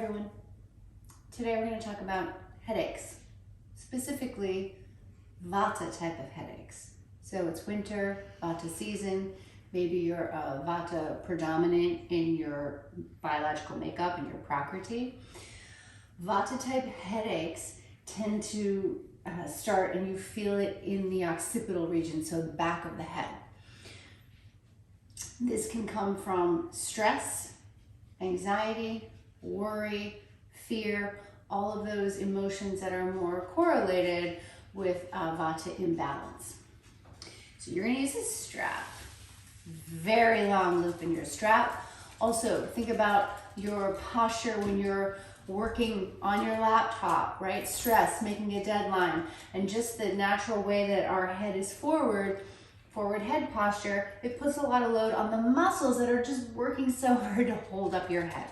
everyone. Today we're going to talk about headaches, specifically Vata type of headaches. So it's winter, Vata season. Maybe you're Vata predominant in your biological makeup and your prakriti. Vata type headaches tend to start and you feel it in the occipital region, so the back of the head. This can come from stress, anxiety, worry, fear, all of those emotions that are more correlated with Vata imbalance. So you're going to use a strap, very long loop in your strap. Also, think about your posture when you're working on your laptop, right? Stress, making a deadline, and just the natural way that our head is forward head posture, it puts a lot of load on the muscles that are just working so hard to hold up your head.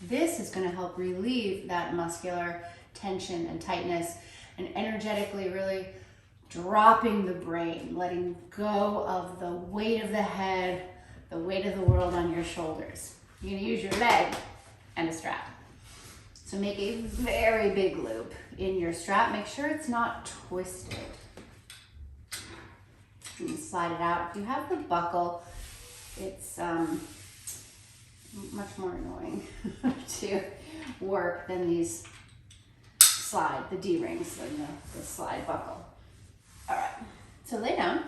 This is going to help relieve that muscular tension and tightness and energetically really dropping the brain, letting go of the weight of the head, the weight of the world on your shoulders. You're going to use your leg and a strap. So make a very big loop in your strap. Make sure it's not twisted. You can slide it out. If you have the buckle, it's much more annoying to work than these the D-rings and the slide buckle. All right, so lay down.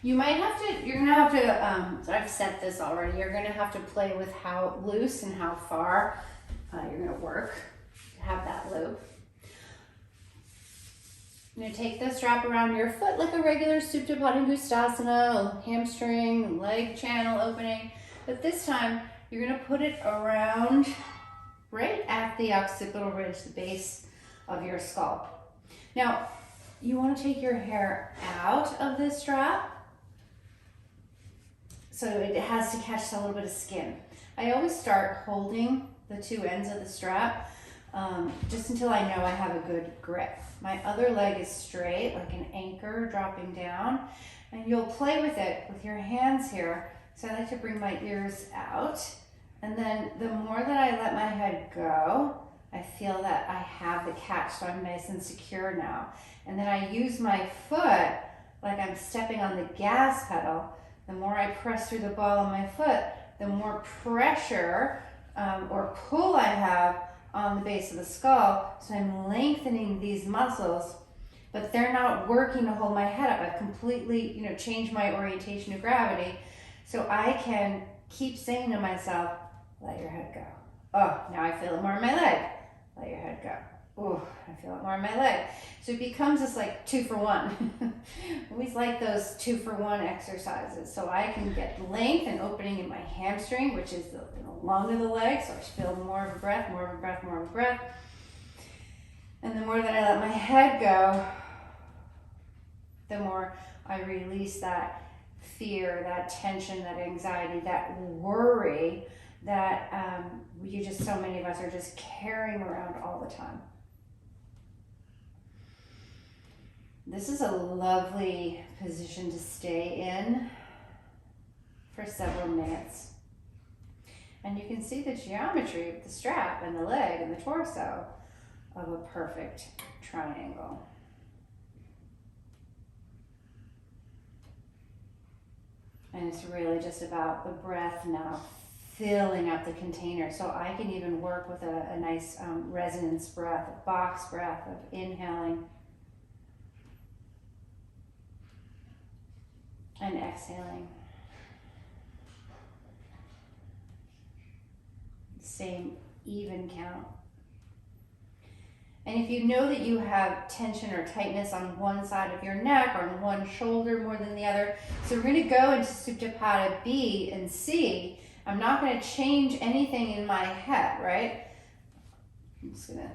You're gonna have to, so I've set this already, you're gonna have to play with how loose and how far you're gonna work to have that loop. You're gonna take the strap around your foot like a regular Supta Padangusthasana, hamstring, leg channel opening, but this time you're gonna put it around right at the occipital ridge, the base of your skull. Now, you wanna take your hair out of this strap so it has to catch a little bit of skin. I always start holding the two ends of the strap just until I know I have a good grip. My other leg is straight, like an anchor dropping down, and you'll play with it with your hands here. So I like to bring my ears out, and then the more that I let my head go, I feel that I have the catch, so I'm nice and secure now. And then I use my foot like I'm stepping on the gas pedal. The more I press through the ball of my foot, the more pressure or pull I have on the base of the skull. So I'm lengthening these muscles, but they're not working to hold my head up. I've completely, changed my orientation of gravity. So I can keep saying to myself, let your head go. Oh, now I feel it more in my leg. Let your head go. Oh, I feel it more in my leg. So it becomes this like 2-for-1. Always like those 2-for-1 exercises. So I can get length and opening in my hamstring, which is the lung of the leg. So I feel more of a breath, more of a breath, more of a breath. And the more that I let my head go, the more I release that fear, that tension, that anxiety, that worry that so many of us are just carrying around all the time. This is a lovely position to stay in for several minutes. And you can see the geometry of the strap and the leg and the torso of a perfect triangle. And it's really just about the breath now filling up the container. So I can even work with a nice resonance breath, a box breath of inhaling and exhaling. Same even count. And if you know that you have tension or tightness on one side of your neck or on one shoulder more than the other, so we're going to go into Supta Pada B and C. I'm not going to change anything in my head, right? I'm just going to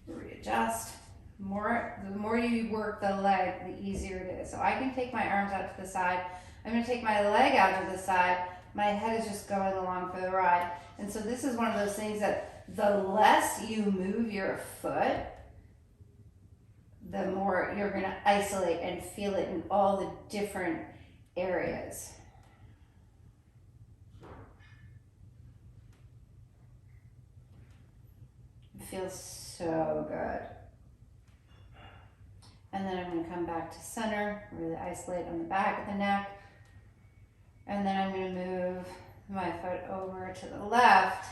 readjust. The more you work the leg, the easier it is. So I can take my arms out to the side. I'm going to take my leg out to the side. My head is just going along for the ride. And so this is one of those things that the less you move your foot, the more you're going to isolate and feel it in all the different areas. feels so good. And then I'm going to come back to center, really isolate on the back of the neck. And then I'm going to move my foot over to the left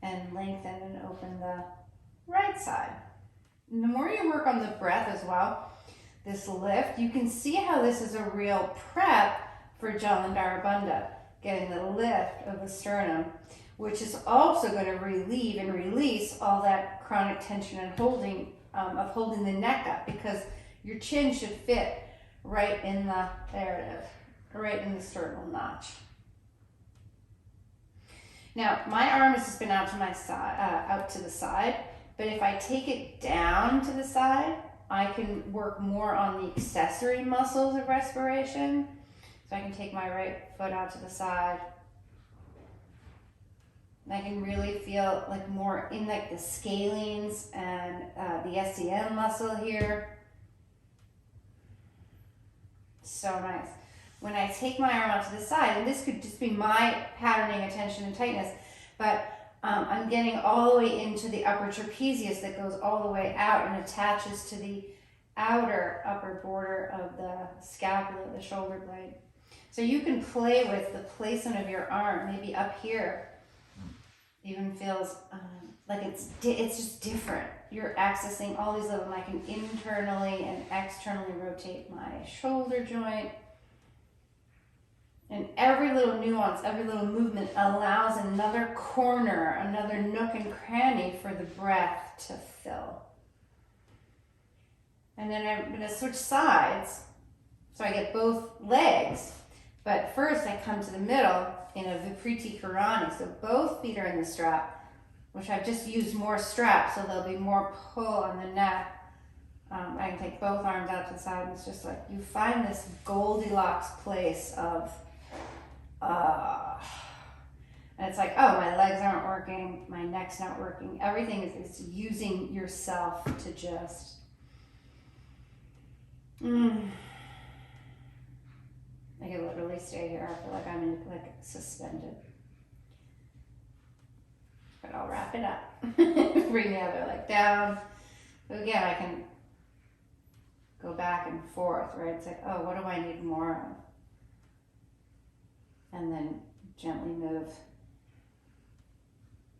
and lengthen and open the right side. And the more you work on the breath as well, this lift, you can see how this is a real prep for Jalandhara Bandha, getting the lift of the sternum, which is also going to relieve and release all that chronic tension and holding the neck up, because your chin should fit right in the, there it is, right in the sternal notch. Now, my arm has just been out to my side, out to the side, but if I take it down to the side, I can work more on the accessory muscles of respiration. So I can take my right foot out to the side. And I can really feel like more in like the scalenes and the SCM muscle here. So nice. When I take my arm out to the side, and this could just be my patterning of tension and tightness, but I'm getting all the way into the upper trapezius that goes all the way out and attaches to the outer upper border of the scapula, the shoulder blade. So you can play with the placement of your arm, maybe up here. Even feels like it's just different. You're accessing all these little, I can internally and externally rotate my shoulder joint. And every little nuance, every little movement allows another corner, another nook and cranny for the breath to fill. And then I'm going to switch sides so I get both legs. But first I come to the middle in a Vipriti Karani. So both feet are in the strap, which I've just used more strap, so there'll be more pull on the neck. I can take both arms out to the side, and it's just like you find this Goldilocks place of, and it's like, oh, my legs aren't working, my neck's not working. Everything is using yourself to just, I can literally stay here. I feel like I'm in, like suspended. But I'll wrap it up. Bring the other leg down. So again, I can go back and forth, right? It's like, oh, what do I need more of? And then gently move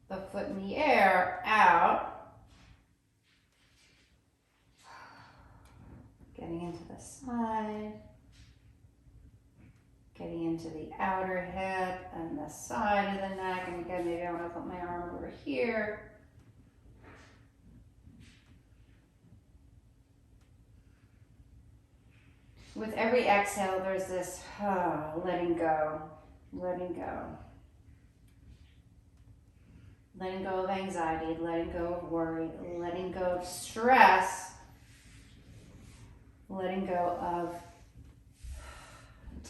the foot in the air out. Getting into the side. Getting into the outer hip and the side of the neck. And again, maybe I want to put my arm over here. With every exhale, there's this letting go, letting go. Letting go of anxiety, letting go of worry, letting go of stress, letting go of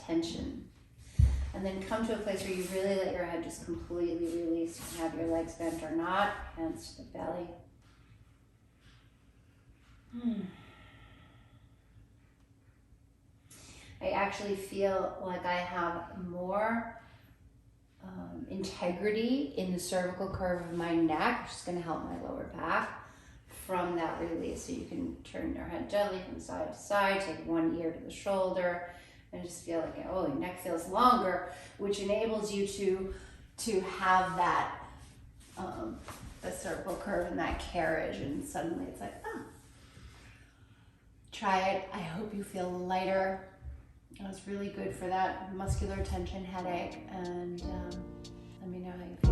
tension. And then come to a place where you really let your head just completely release. You can have your legs bent or not, hands to the belly. I actually feel like I have more integrity in the cervical curve of my neck, which is going to help my lower back from that release. So you can turn your head gently from side to side, take one ear to the shoulder, and just feel like, oh, your neck feels longer, which enables you to have that the cervical curve and that carriage, and suddenly it's like, oh. Try it. I hope you feel lighter. It was really good for that muscular tension headache, and let me know how you feel.